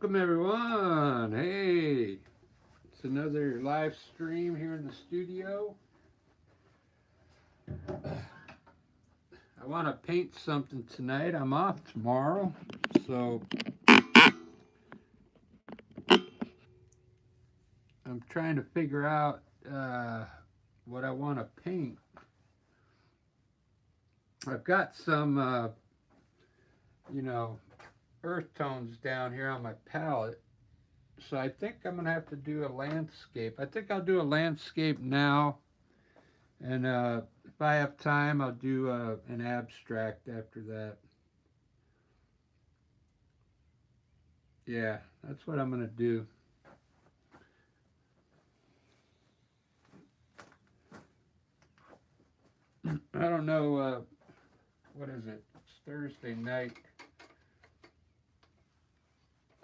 Welcome everyone. Hey, it's another live stream here in the studio. I want to paint something tonight. I'm off tomorrow, so I'm trying to figure out what I want to paint. I've got some, you know, earth tones down here on my palette, so I think I'm gonna have to do a landscape. I think I'll do a landscape now. And if I have time, I'll do an abstract after that. Yeah, that's what I'm going to do. I don't know, what is it? It's Thursday night.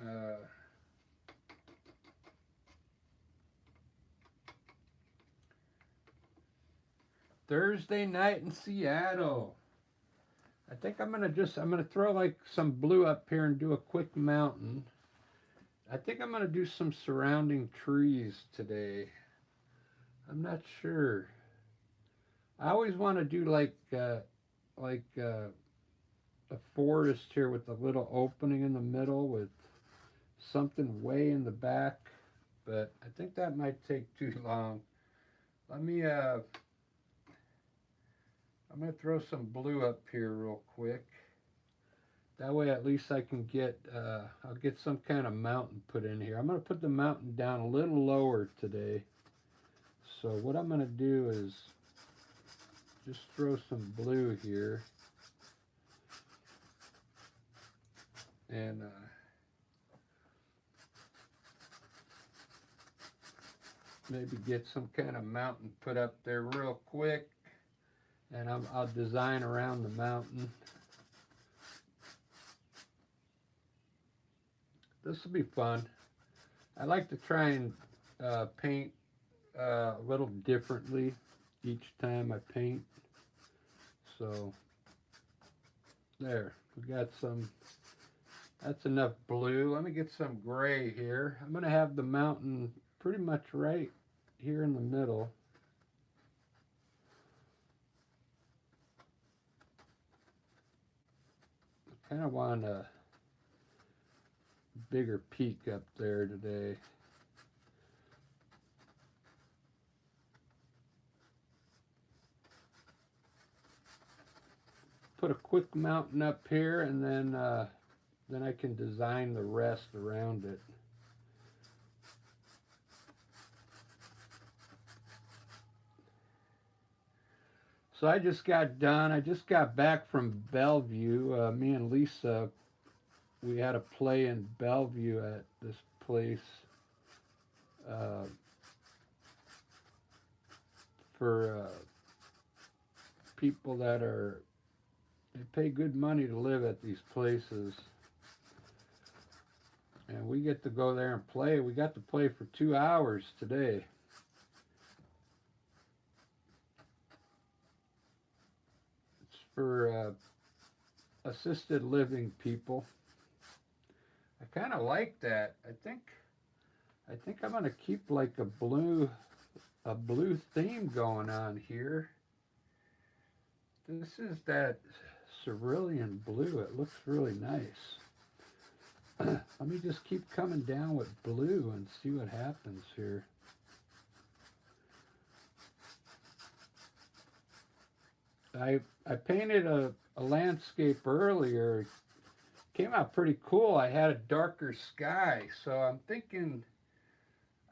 Uh, Thursday night in Seattle. I think I'm gonna throw like some blue up here and do a quick mountain. I think I'm gonna do some surrounding trees today. I'm not sure. I always want to do a forest here with a little opening in the middle with something way in the back, but I think that might take too long. Let me I'm gonna throw some blue up here real quick. That way at least I can get I'll get some kind of mountain put in here. I'm gonna put the mountain down a little lower today. So what I'm gonna do is just throw some blue here and maybe get some kind of mountain put up there real quick, and I'll design around the mountain. This will be fun. I like to try and paint a little differently each time I paint. So there, we got some, that's enough blue. Let me get some gray here. I'm going to have the mountain pretty much right here in the middle. I kind of want a bigger peak up there today. Put a quick mountain up here, and then I can design the rest around it. So I just got done. I just got back from Bellevue. Me and Lisa, we had a play in Bellevue at this place uh, for people that are, they pay good money to live at these places. And we get to go there and play. We got to play for 2 hours today. It's for assisted living people. I kind of like that. I think I'm gonna keep like a blue theme going on here. This is that cerulean blue. It looks really nice. Let me just keep coming down with blue and see what happens here. I painted a landscape earlier. It came out pretty cool. I had a darker sky, so I'm thinking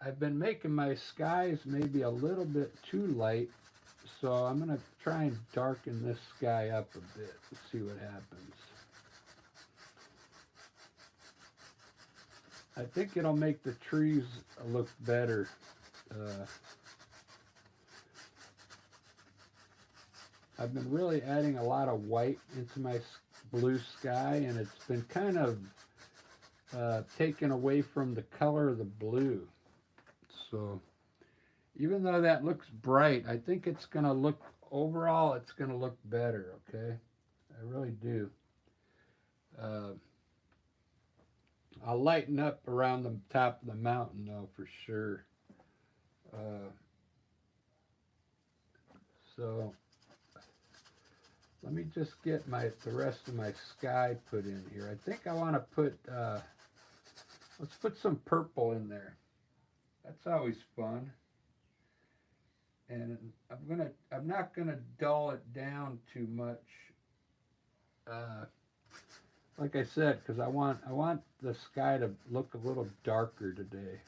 I've been making my skies maybe a little bit too light, so I'm going to try and darken this sky up a bit and see what happens. I think it'll make the trees look better. I've been really adding a lot of white into my blue sky, and it's been kind of taken away from the color of the blue. So even though that looks bright, I think it's going to look, overall, it's going to look better, okay? I really do. I'll lighten up around the top of the mountain though for sure. Uh, so let me just get the rest of my sky put in here. I think I want to put let's put some purple in there. That's always fun. And I'm not gonna dull it down too much. Uh, like I said, because I want the sky to look a little darker today.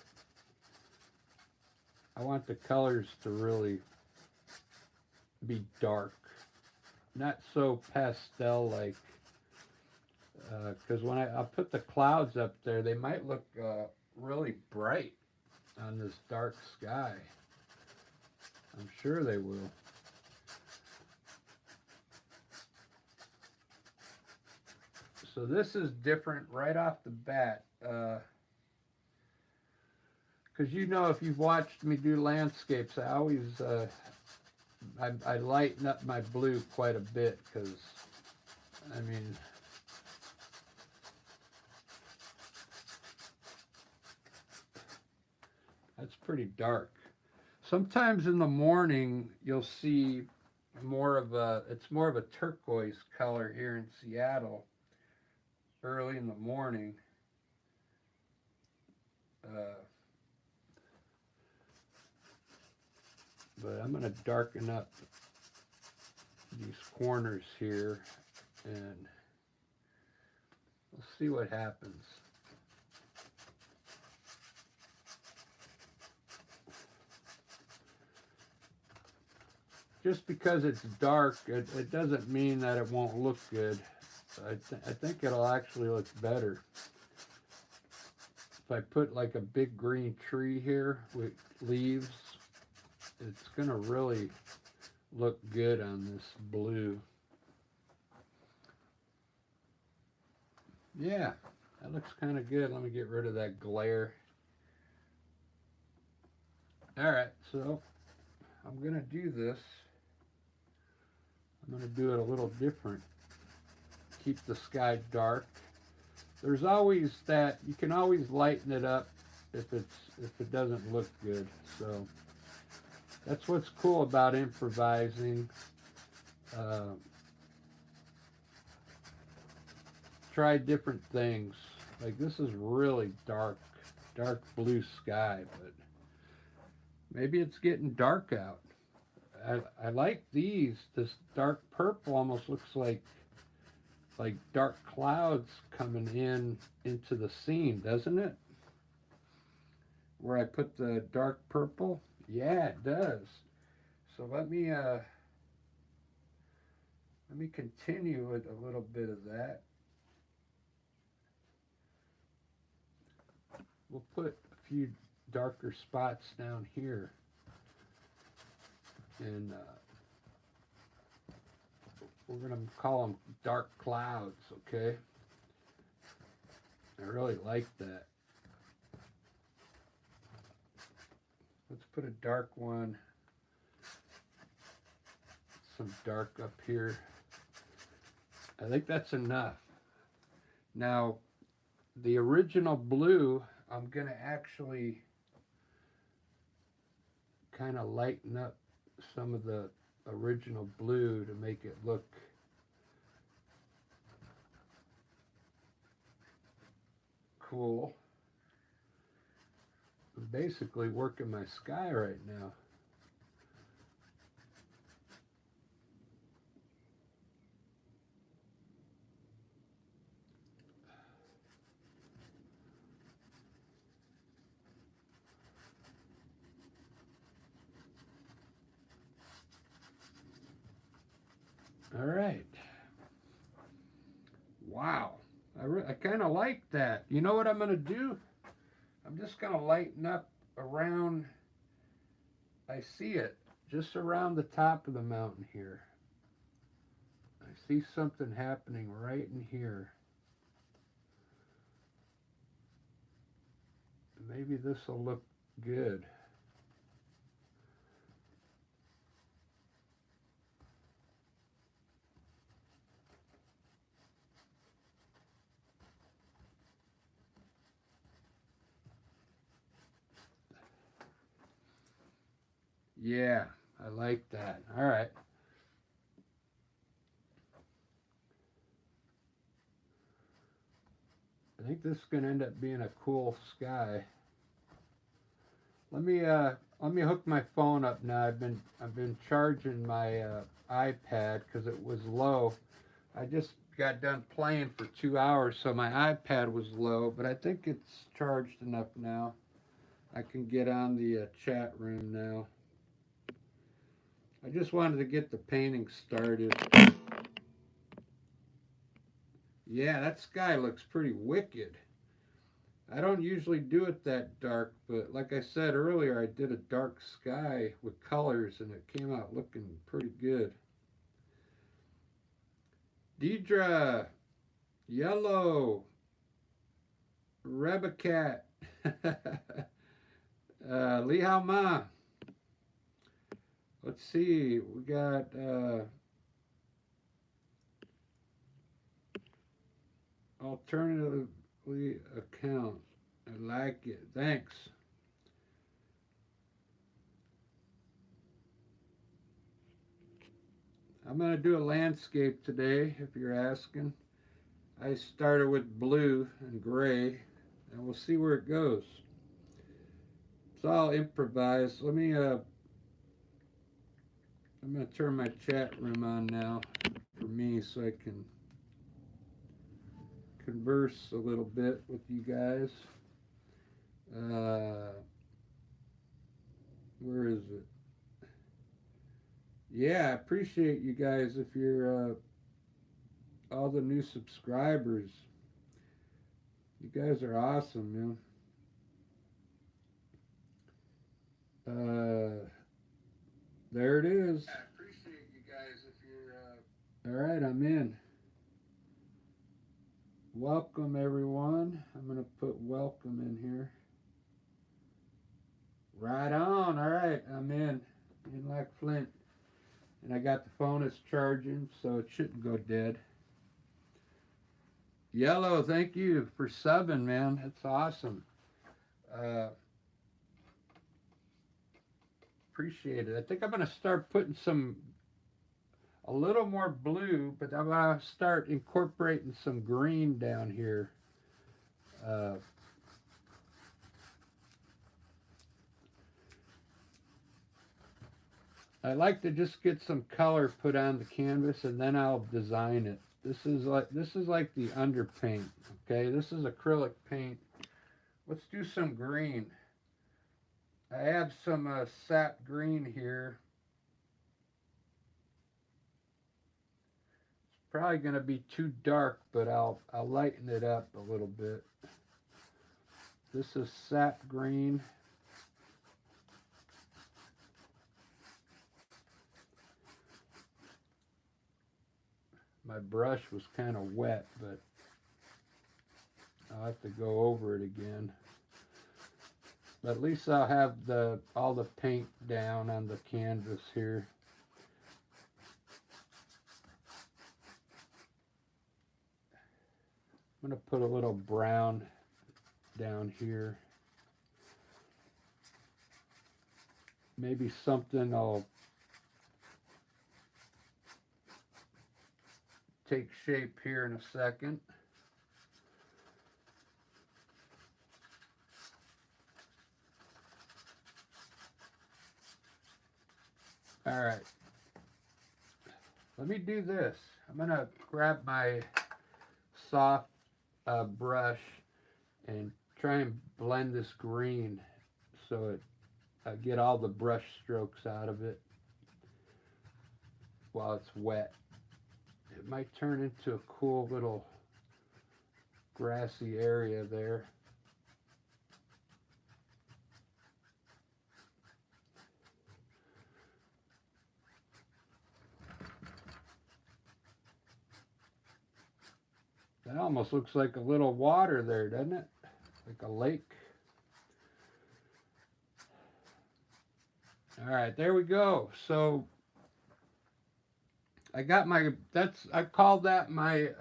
I want the colors to really be dark, not so pastel like. Because when I put the clouds up there, they might look really bright on this dark sky. I'm sure they will. So this is different right off the bat. Because you know, if you've watched me do landscapes, I always I lighten up my blue quite a bit because, I mean, that's pretty dark. Sometimes in the morning you'll see it's more of a turquoise color here in Seattle early in the morning. But I'm going to darken up these corners here and we'll see what happens. Just because it's dark, it doesn't mean that it won't look good. I think it'll actually look better. If I put like a big green tree here with leaves, it's gonna really look good on this blue. Yeah, that looks kind of good. Let me get rid of that glare. All right, so I'm gonna do this. I'm gonna do it a little different. Keep the sky dark. There's always that, you can always lighten it up if it doesn't look good. So that's what's cool about improvising. Try different things. Like this is really dark blue sky, but maybe it's getting dark out. I like these. This dark purple almost looks like dark clouds coming into the scene, doesn't it? Where I put the dark purple? Yeah, it does. So let me continue with a little bit of that. We'll put a few darker spots down here. And we're going to call them dark clouds, okay? I really like that. Let's put a dark one. Some dark up here. I think that's enough. Now, the original blue, I'm going to actually kind of lighten up some of the original blue to make it look cool. I'm basically working my sky right now. All right. Wow. I kind of like that. You know what I'm going to do? I'm just going to lighten up around, I see it, just around the top of the mountain here. I see something happening right in here. Maybe this will look good. Yeah, I like that. All right. I think this is going to end up being a cool sky. Let me hook my phone up now. I've been charging my iPad because it was low. I just got done playing for 2 hours, so my iPad was low, but I think it's charged enough now. I can get on the chat room now. I just wanted to get the painting started. Yeah, that sky looks pretty wicked. I don't usually do it that dark, but like I said earlier, I did a dark sky with colors and it came out looking pretty good. Deidre, Yellow, Rebecat, Lee Hao Ma. Let's see, we got alternatively account. I like it. Thanks. I'm going to do a landscape today, if you're asking. I started with blue and gray, and we'll see where it goes. It's all improvised. I'm going to turn my chat room on now for me so I can converse a little bit with you guys. Where is it? Yeah, I appreciate you guys if you're all the new subscribers. You guys are awesome, man. There it is. I appreciate you guys if you're. All right, I'm in. Welcome, everyone. I'm going to put welcome in here. Right on. All right, I'm in like Flint. And I got the phone is charging, so it shouldn't go dead. Yellow, thank you for subbing, man. That's awesome. Appreciate it. I think I'm going to start putting a little more blue, but I'm going to start incorporating some green down here. I like to just get some color put on the canvas and then I'll design it. This is like the underpaint. Okay, this is acrylic paint. Let's do some green. I have some sap green here. It's probably going to be too dark, but I'll lighten it up a little bit. This is sap green. My brush was kind of wet, but I'll have to go over it again. But at least I'll have all the paint down on the canvas here. I'm going to put a little brown down here. Maybe something I'll take shape here in a second. All right. Let me do this. I'm going to grab my soft brush and try and blend this green so I get all the brush strokes out of it while it's wet. It might turn into a cool little grassy area there. That almost looks like a little water there, doesn't it? Like a lake. All right, there we go. So I got I called that my, it's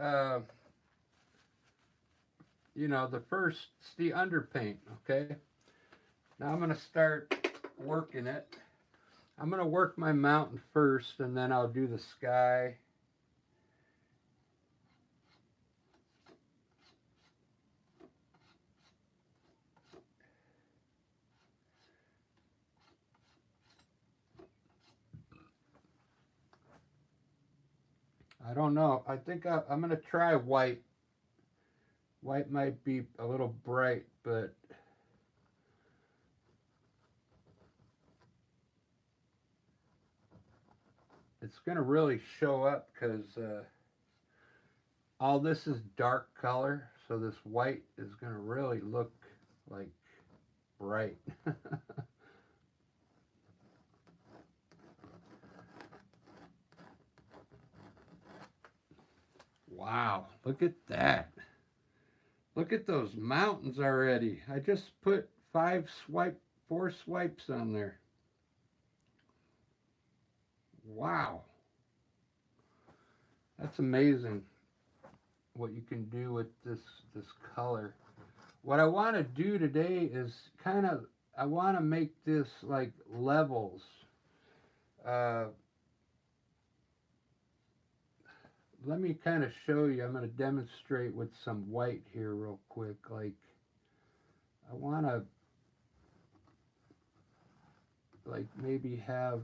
the underpaint, okay? Now I'm going to start working it. I'm going to work my mountain first, and then I'll do the sky. I don't know. I think I'm going to try white. White might be a little bright, but it's going to really show up because all this is dark color. So this white is going to really look like bright. Wow, look at that. Look at those mountains already. I just put 4 swipes on there. Wow. That's amazing what you can do with this color. What I want to do today is I want to make this like levels. Uh, Let me kind of show you. I'm going to demonstrate with some white here real quick. Like, I want to, like, maybe have,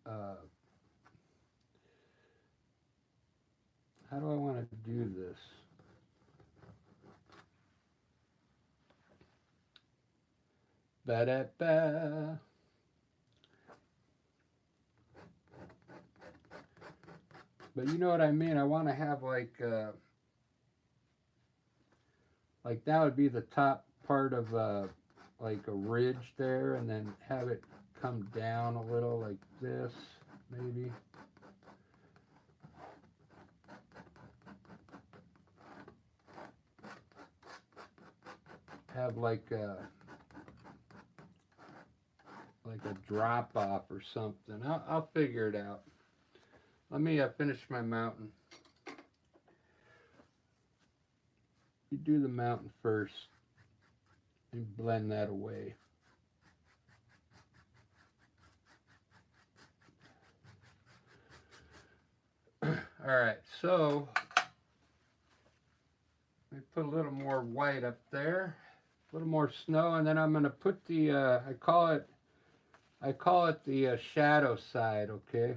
how do I want to do this? Ba-da-ba. But you know what I mean? I want to have like that would be the top part of like a ridge there, and then have it come down a little like this, maybe. Have like a drop off or something. I'll figure it out. Let me finish my mountain. You do the mountain first and blend that away. Alright, so let me put a little more white up there, a little more snow, and then I'm going to put the, I call it the shadow side, okay?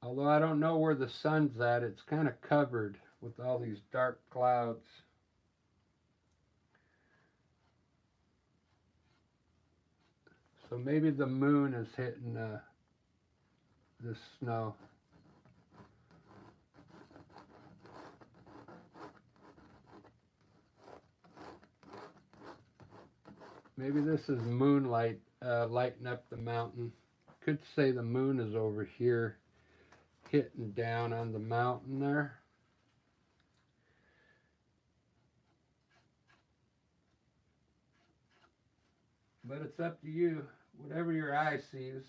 Although I don't know where the sun's at, it's kind of covered with all these dark clouds. So maybe the moon is hitting this snow. Maybe this is moonlight lighting up the mountain. Could say the moon is over here hitting down on the mountain there. But it's up to you, whatever your eye sees.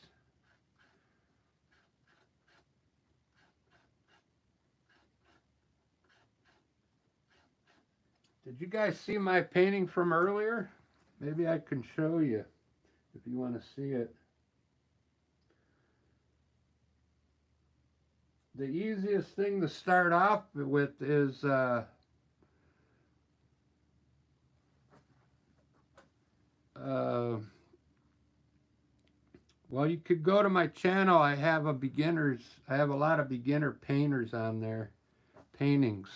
Did you guys see my painting from earlier? Maybe I can show you if you want to see it. The easiest thing to start off with is well, you could go to my channel. I have a lot of beginner painters on there, paintings.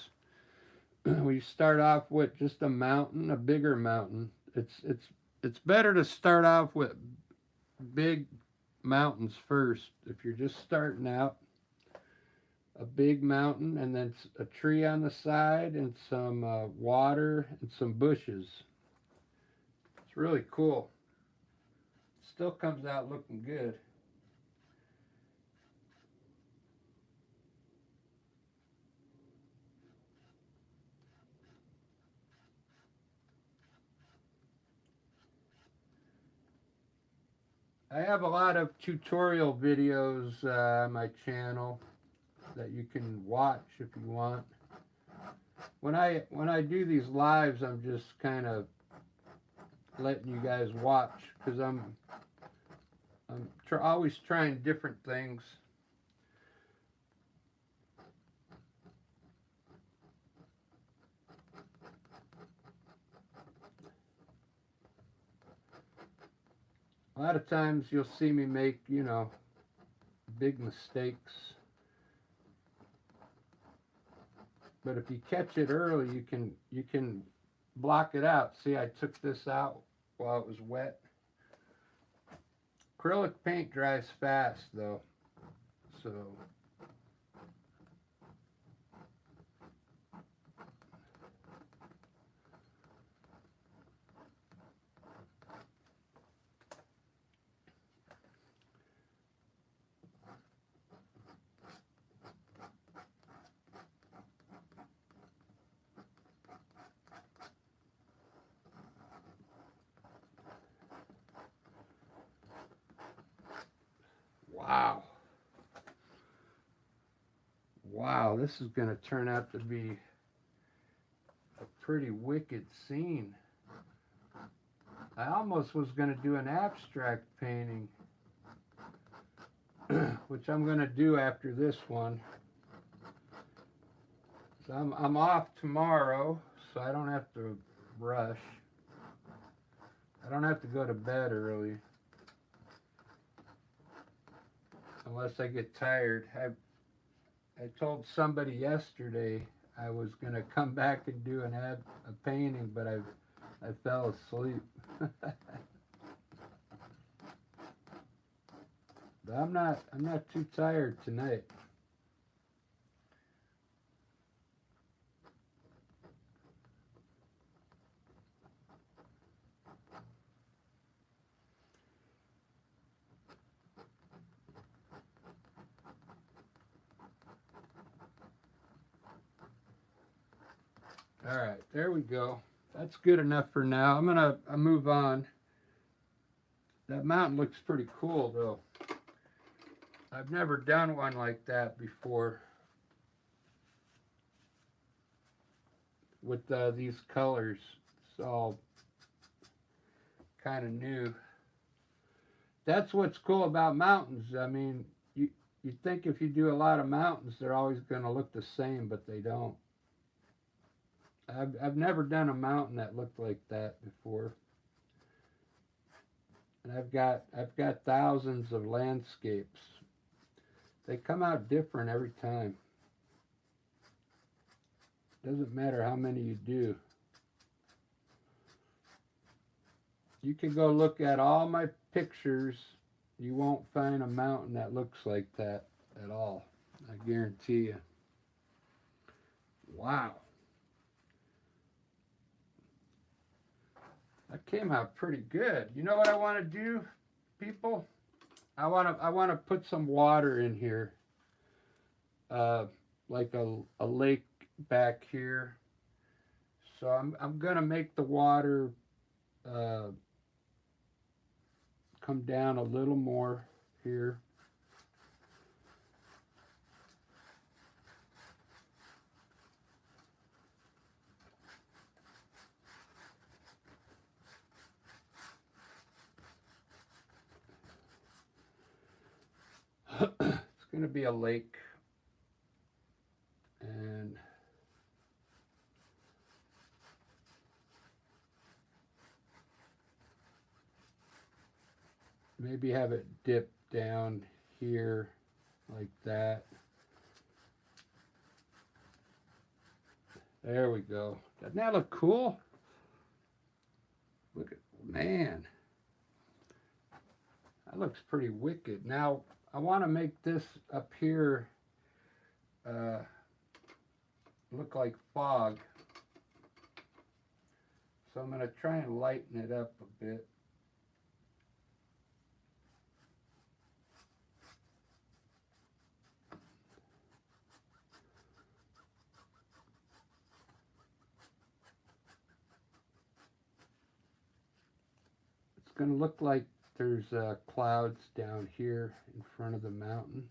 We start off with just a mountain, a bigger mountain. It's better to start off with big mountains first. If you're just starting out, a big mountain, and then a tree on the side, and some water, and some bushes. It's really cool. Still comes out looking good. I have a lot of tutorial videos on my channel that you can watch if you want. When I do these lives, I'm just kind of letting you guys watch because I'm always trying different things. A lot of times you'll see me make, you know, big mistakes. But if you catch it early, you can block it out. See, I took this out while it was wet. Acrylic paint dries fast though, so wow. Wow, this is going to turn out to be a pretty wicked scene. I almost was going to do an abstract painting, which I'm going to do after this one. So I'm off tomorrow, so I don't have to rush. I don't have to go to bed early. Unless I get tired. I told somebody yesterday I was going to come back and do a painting, but I fell asleep. But I'm not too tired tonight. All right, there we go. That's good enough for now. I'm gonna move on. That mountain looks pretty cool though. I've never done one like that before with these colors. It's all kind of new. That's what's cool about mountains. I mean, you think if you do a lot of mountains, they're always going to look the same, but they don't. I've never done a mountain that looked like that before. And I've got thousands of landscapes. They come out different every time. Doesn't matter how many you do. You can go look at all my pictures. You won't find a mountain that looks like that at all. I guarantee you. Wow. That came out pretty good. You know what I want to do, people? I want to put some water in here, like a lake back here. So I'm gonna make the water come down a little more here. It's going to be a lake, and maybe have it dip down here like that. There we go. Doesn't that look cool? Look at, man, that looks pretty wicked. Now I want to make this up here look like fog. So I'm going to try and lighten it up a bit. It's going to look like there's clouds down here in front of the mountain.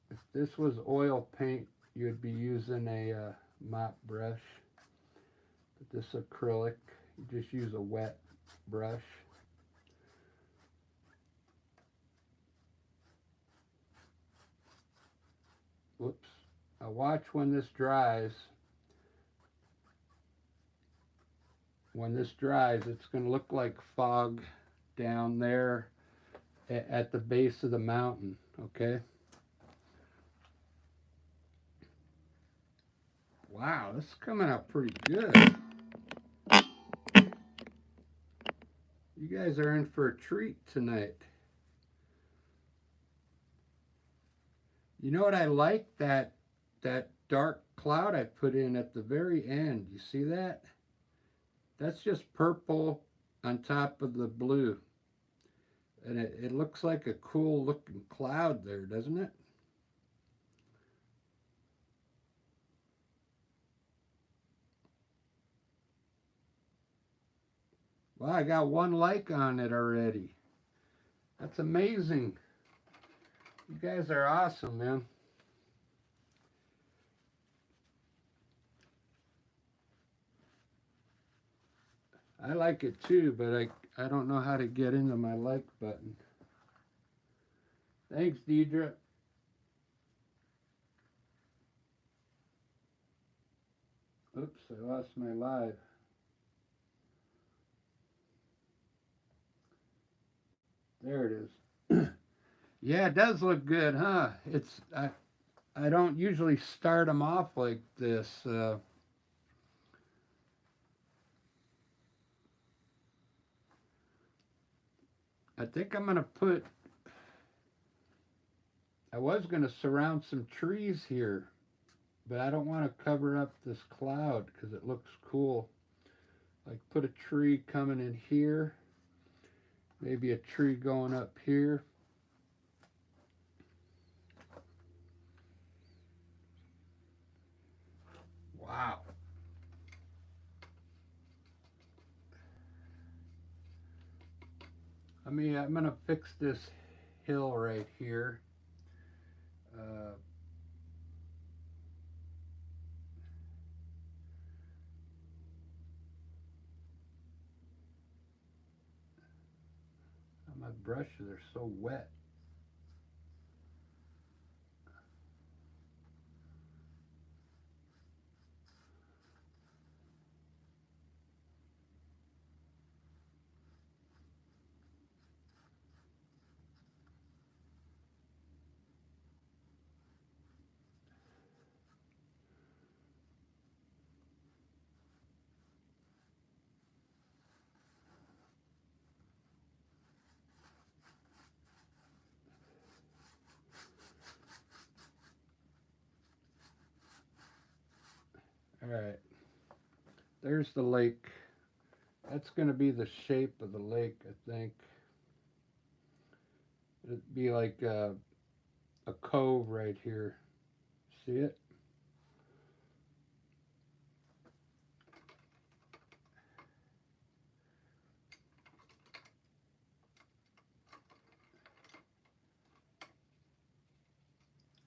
If this was oil paint, you'd be using a mop brush. But this acrylic, you just use a wet brush. Whoops. Now watch when this dries. When this dries, it's going to look like fog down there at the base of the mountain, okay? Wow, this is coming out pretty good. You guys are in for a treat tonight. You know what I like? That dark cloud I put in at the very end. You see that? That's just purple on top of the blue. And it looks like a cool looking cloud there, doesn't it? Well, I got 1 like on it already. That's amazing. You guys are awesome, man. I like it too, but I don't know how to get into my like button. Thanks, Deidre. Oops, I lost my live. There it is. Yeah, it does look good, huh? I don't usually start them off like this. I think I'm gonna put. I was gonna surround some trees here, but I don't want to cover up this cloud because it looks cool. Like put a tree coming in here, maybe a tree going up here. Wow. I'm gonna fix this hill right here. Uh, my brushes are so wet. All right, there's the lake. That's gonna be the shape of the lake, I think. It'd be like a cove right here. See it?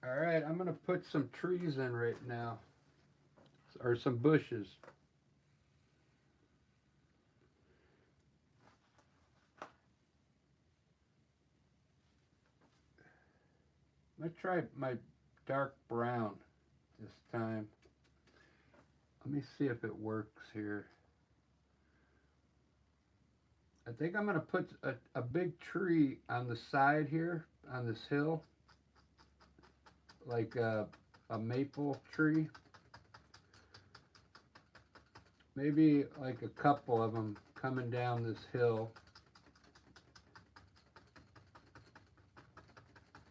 All right, I'm gonna put some trees in right now, or some bushes. I'm gonna try my dark brown this time. Let me see if it works here. I think I'm gonna put a big tree on the side here, on this hill, like a maple tree. Maybe like a couple of them coming down this hill.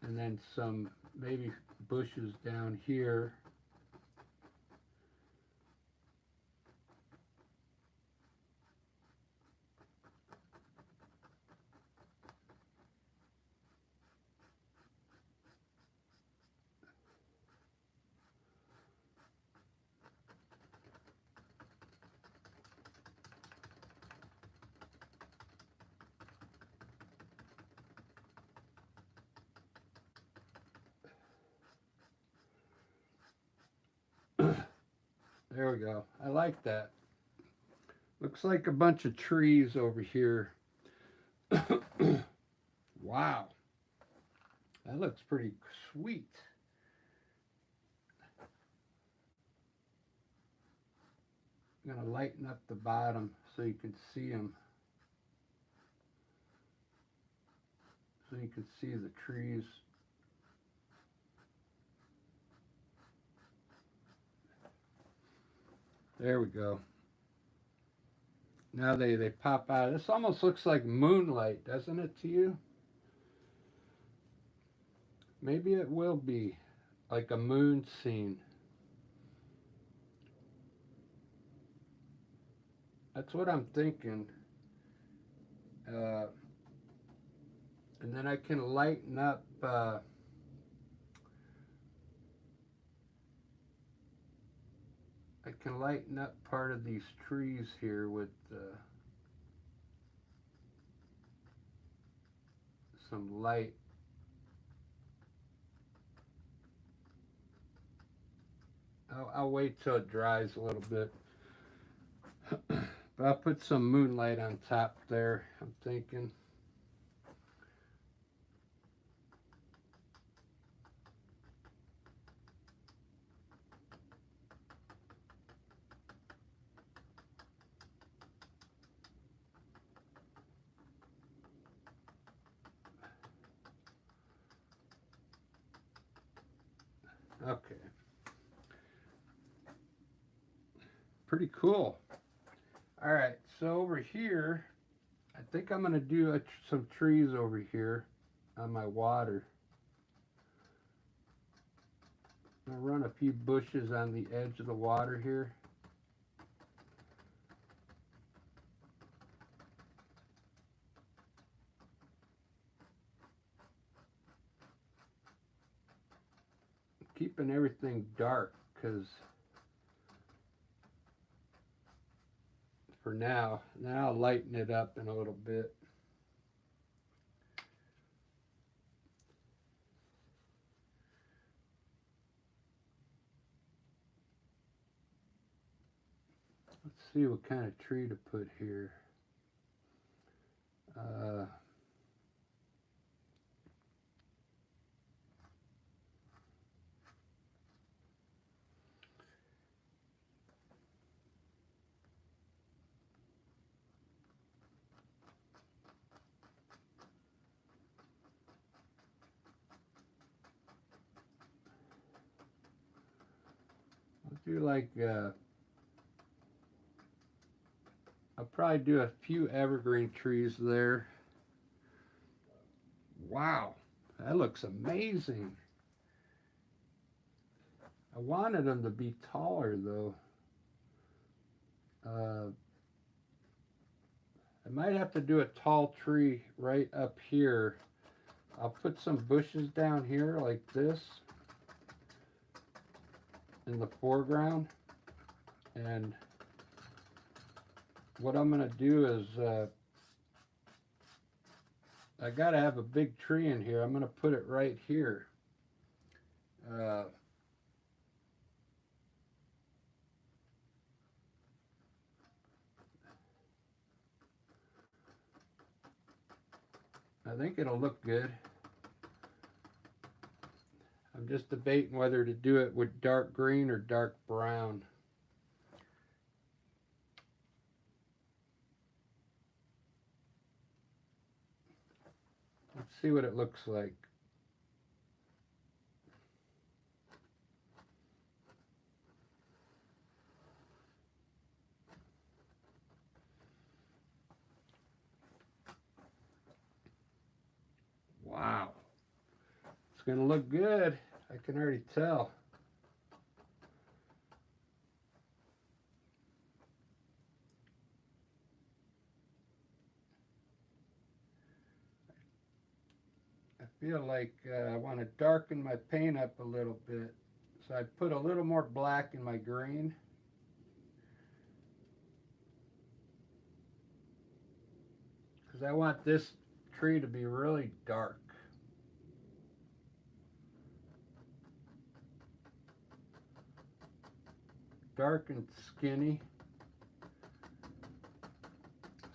And then some maybe bushes down here. There we go. I like that. Looks like a bunch of trees over here. Wow. That looks pretty sweet. I'm going to lighten up the bottom so you can see them. So you can see the trees. There we go. Now they pop out. This almost looks like moonlight, doesn't it to you? Maybe it will be like a moon scene. That's what I'm thinking. And then I can lighten up part of these trees here with some light. I'll wait till it dries a little bit. But I'll put some moonlight on top there, I'm thinking. Okay. Pretty cool. All right, so over here, I think I'm going to do some trees over here on my water. I'm going to run a few bushes on the edge of the water here. Keeping everything dark because for now I'll lighten it up in a little bit. Let's see what kind of tree to put here. I'll do like I'll probably do a few evergreen trees there. Wow, that looks amazing. I wanted them to be taller though. I might have to do a tall tree right up here. I'll put some bushes down here like this in the foreground. And what I'm going to do is I got to have a big tree in here. I'm going to put it right here. I think it'll look good. I'm just debating whether to do it with dark green or dark brown. Let's see what it looks like. Wow. It's going to look good. I can already tell. I feel like I want to darken my paint up a little bit. So I put a little more black in my green. Because I want this tree to be really dark. dark and skinny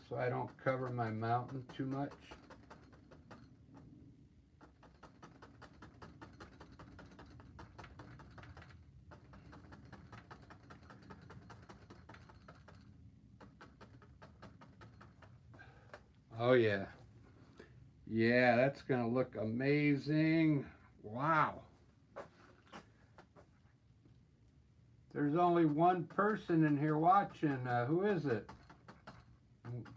so I don't cover my mountain too much. Oh yeah. Yeah, that's gonna look amazing. Wow. There's only one person in here watching. Who is it?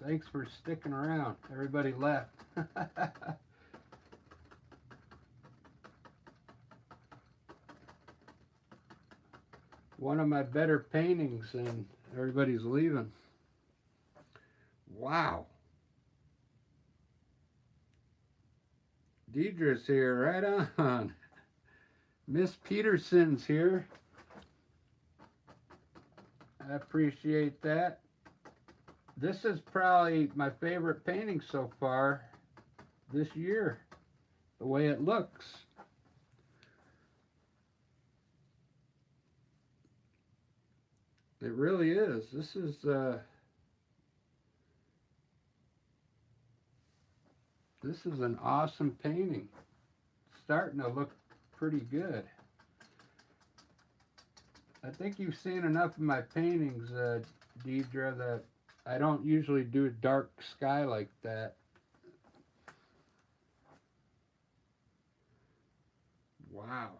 Thanks for sticking around. Everybody left. One of my better paintings and everybody's leaving. Wow. Deidre's here, right on. Miss Peterson's here. I appreciate that. This is probably my favorite painting so far this year, the way it looks. It really is. This is an awesome painting. It's starting to look pretty good. I think you've seen enough of my paintings, Deidre, that I don't usually do a dark sky like that. Wow.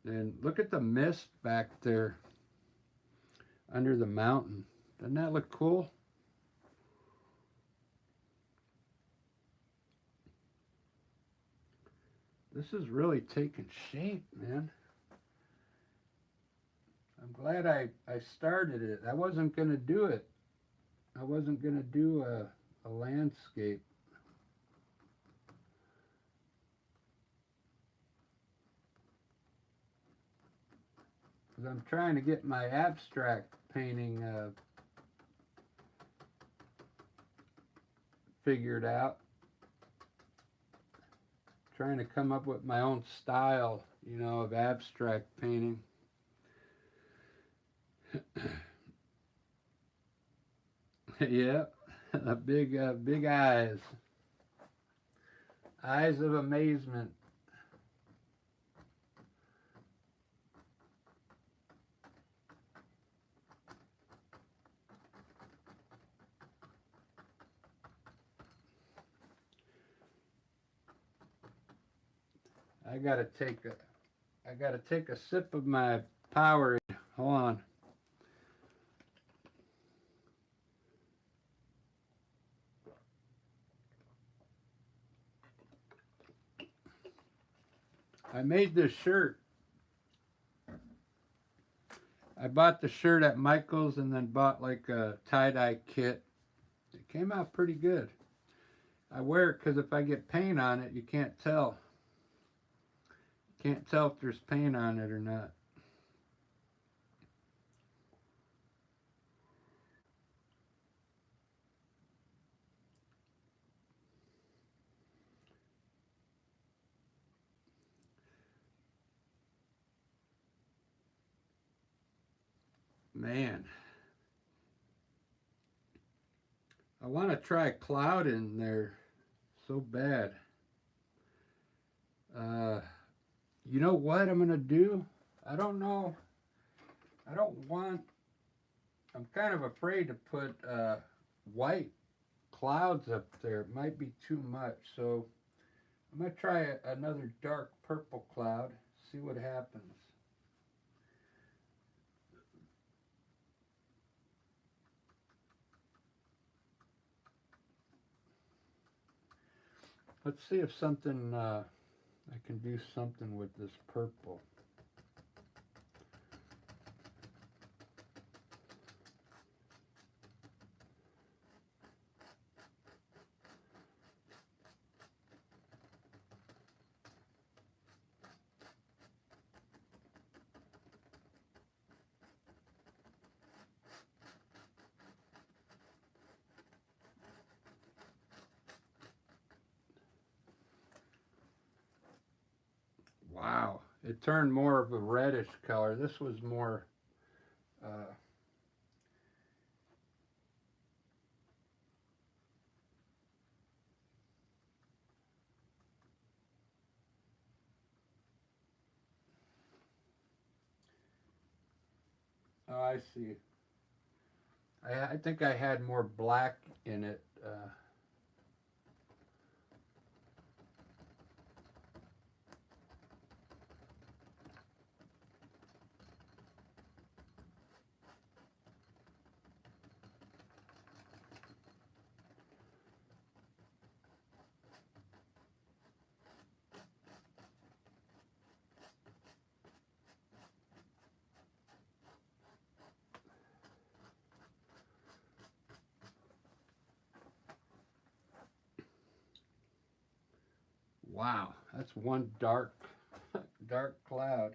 And look at the mist back there under the mountain. Doesn't that look cool? This is really taking shape, man. I'm glad I started it. I wasn't going to do it. I wasn't going to do a landscape. Because I'm trying to get my abstract painting figured out. Trying to come up with my own style, you know, of abstract painting. Yeah, big eyes. Eyes of amazement. I gotta take a sip of my Powerade. Hold on. I made this shirt. I bought the shirt at Michael's and then bought like a tie-dye kit. It came out pretty good. I wear it because if I get paint on it, you can't tell. Can't tell if there's paint on it or not. Man. I want to try cloud in there so bad. You know what I'm going to do? I don't know. I don't want... I'm kind of afraid to put white clouds up there. It might be too much. So I'm going to try another dark purple cloud. See what happens. Let's see if something... I can do something with this purple. Wow, it turned more of a reddish color. This was more uh, oh, I see. I think I had more black in it. Wow, that's one dark cloud.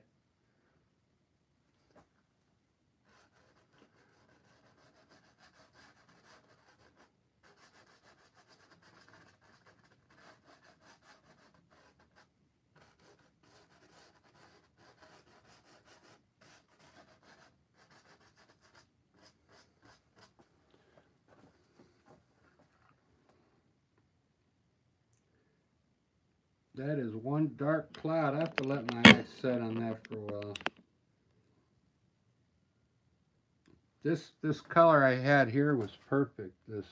That is one dark cloud. I have to let my eyes set on that for a while. This color I had here was perfect. This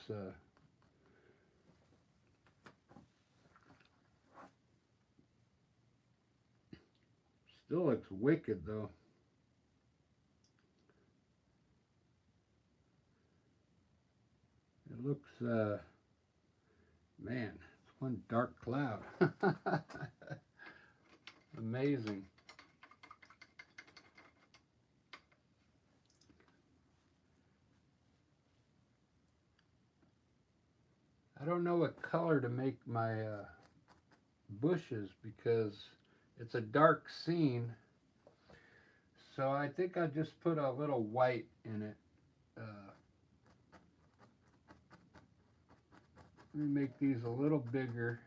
still looks wicked though. It looks man, it's one dark cloud. Amazing. I don't know what color to make my bushes because it's a dark scene. So I think I just put a little white in it. Let me make these a little bigger.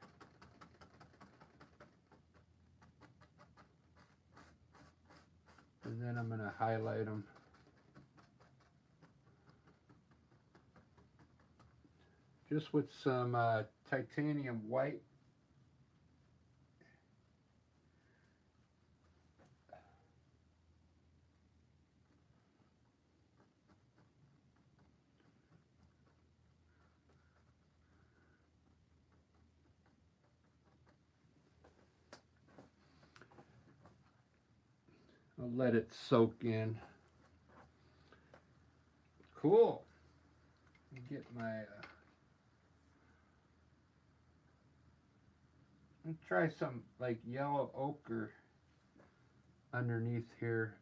And then I'm going to highlight them. Just with some titanium white. I'll let it soak in. Cool. Get my. Let's try some like yellow ochre underneath here.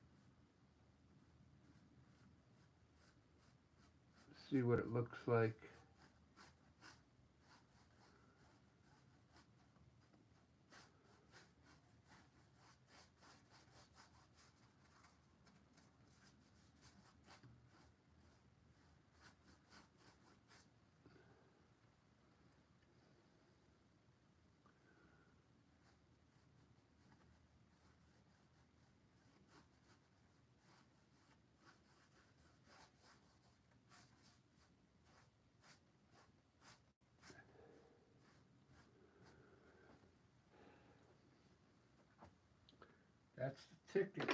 See what it looks like. That's the ticket.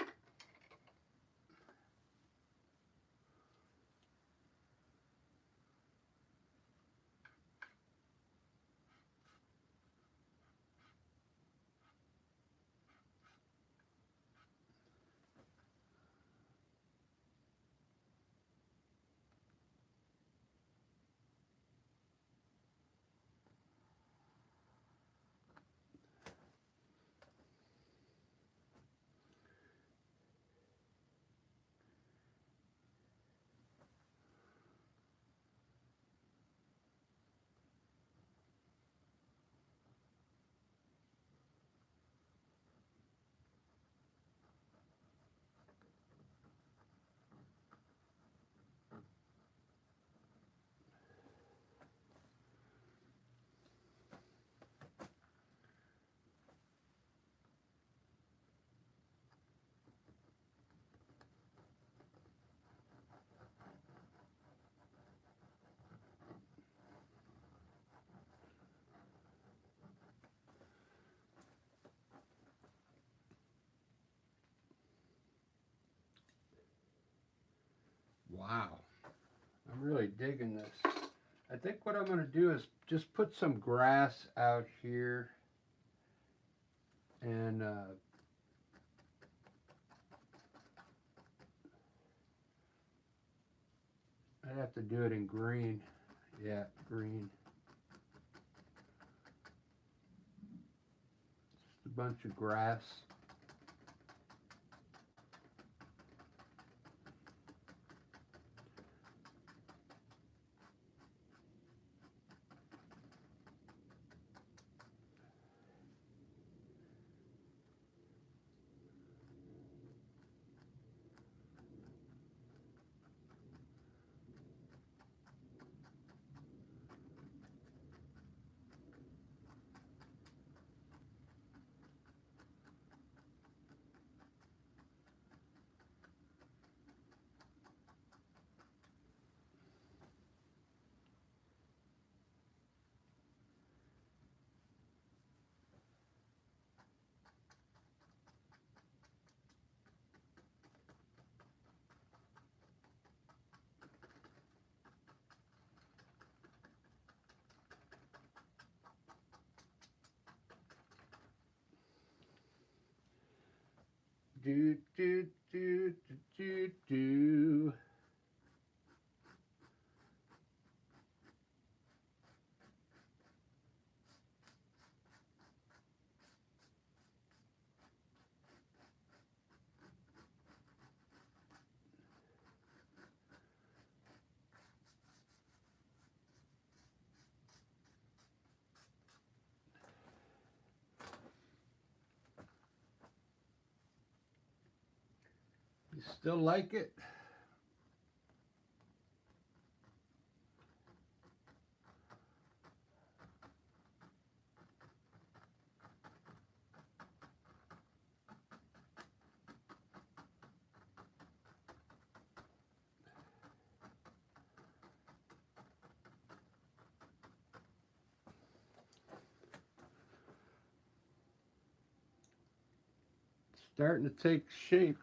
Wow, I'm really digging this. I think what I'm going to do is just put some grass out here and I'd have to do it in green. Yeah, green. Just a bunch of grass. Do, do, do, do, do, do. You still like it? Starting to take shape.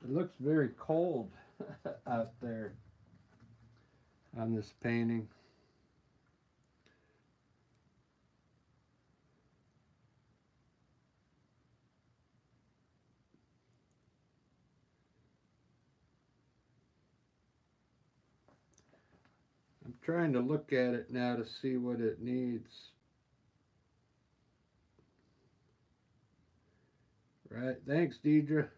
It looks very cold out there on this painting. I'm trying to look at it now to see what it needs. Right, thanks, Deidre.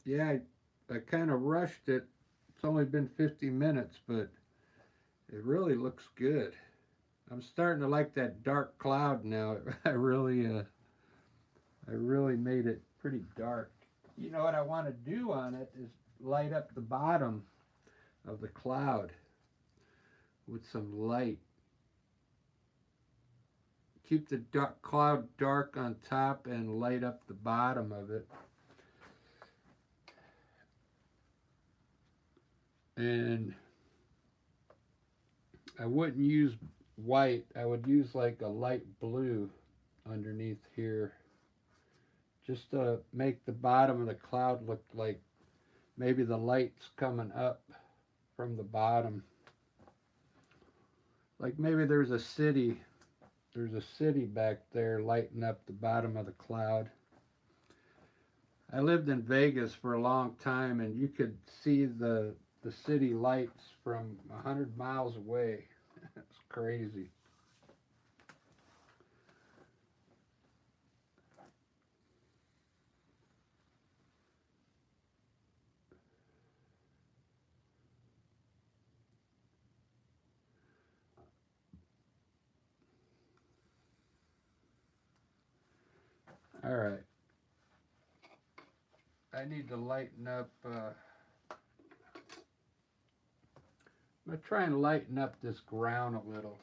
Yeah, I kind of rushed it. It's only been 50 minutes, but it really looks good. I'm starting to like that dark cloud now. I really made it pretty dark. You know what I want to do on it is light up the bottom of the cloud with some light. Keep the cloud dark on top and light up the bottom of it. And I wouldn't use white. I would use like a light blue underneath here, just to make the bottom of the cloud look like maybe the light's coming up from the bottom. Like maybe there's a city back there lighting up the bottom of the cloud. I lived in Vegas for a long time, and you could see the city lights from 100 miles away. It's crazy. All right. I need to lighten up I'm going to try and lighten up this ground a little.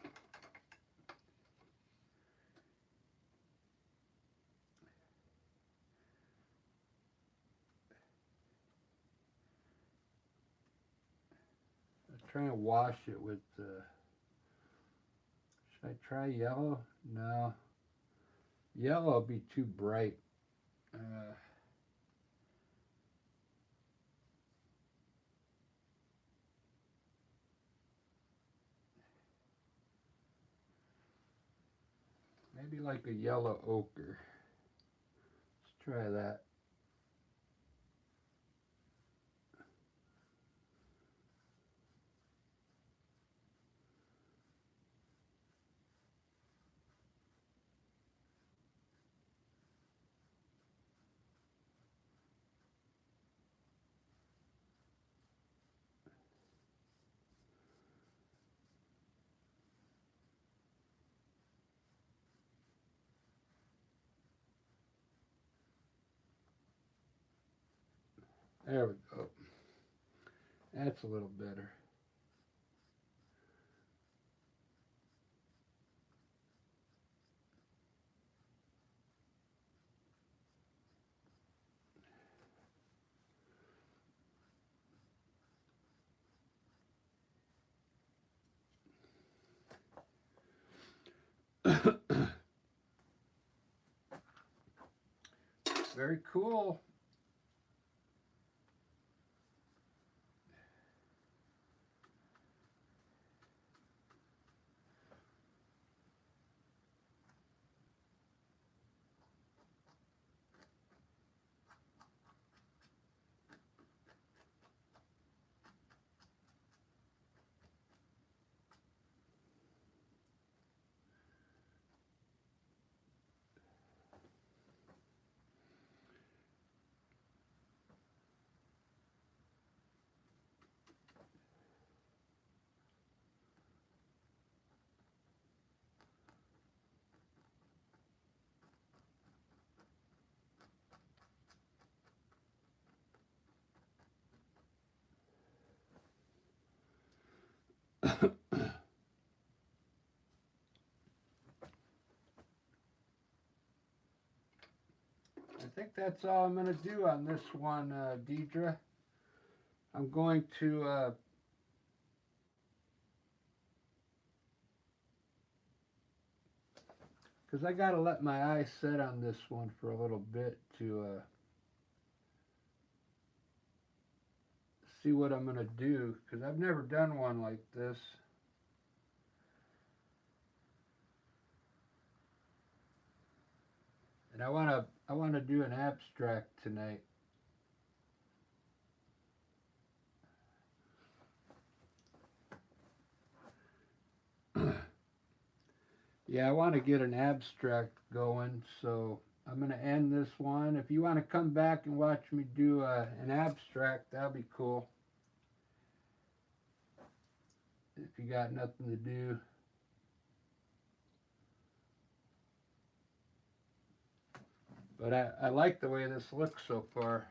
I'm trying to wash it with, should I try yellow? No. Yellow will be too bright. Maybe like a yellow ochre. Let's try that. There we go. That's a little better. Very cool. I think that's all I'm going to do on this one, Deidre. I'm going to because I got to let my eyes set on this one for a little bit to see what I'm going to do, because I've never done one like this. And I want to do an abstract tonight. Yeah, I want to get an abstract going, so I'm going to end this one. If you want to come back and watch me do an abstract, that'll be cool. If you got nothing to do. But I like the way this looks so far.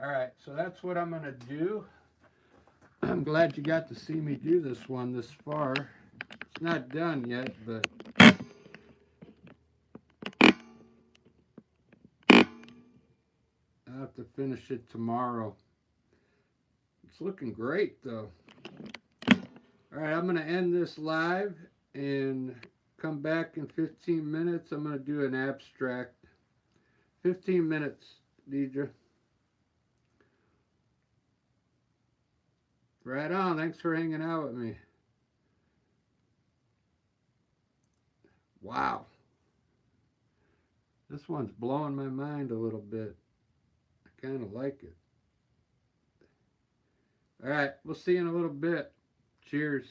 Alright, so that's what I'm going to do. I'm glad you got to see me do this one this far. It's not done yet, but I'll have to finish it tomorrow. It's looking great though. Alright, I'm going to end this live and come back in 15 minutes. I'm going to do an abstract. 15 minutes, Deidre. Right on. Thanks for hanging out with me. Wow. This one's blowing my mind a little bit. I kind of like it. All right. We'll see you in a little bit. Cheers.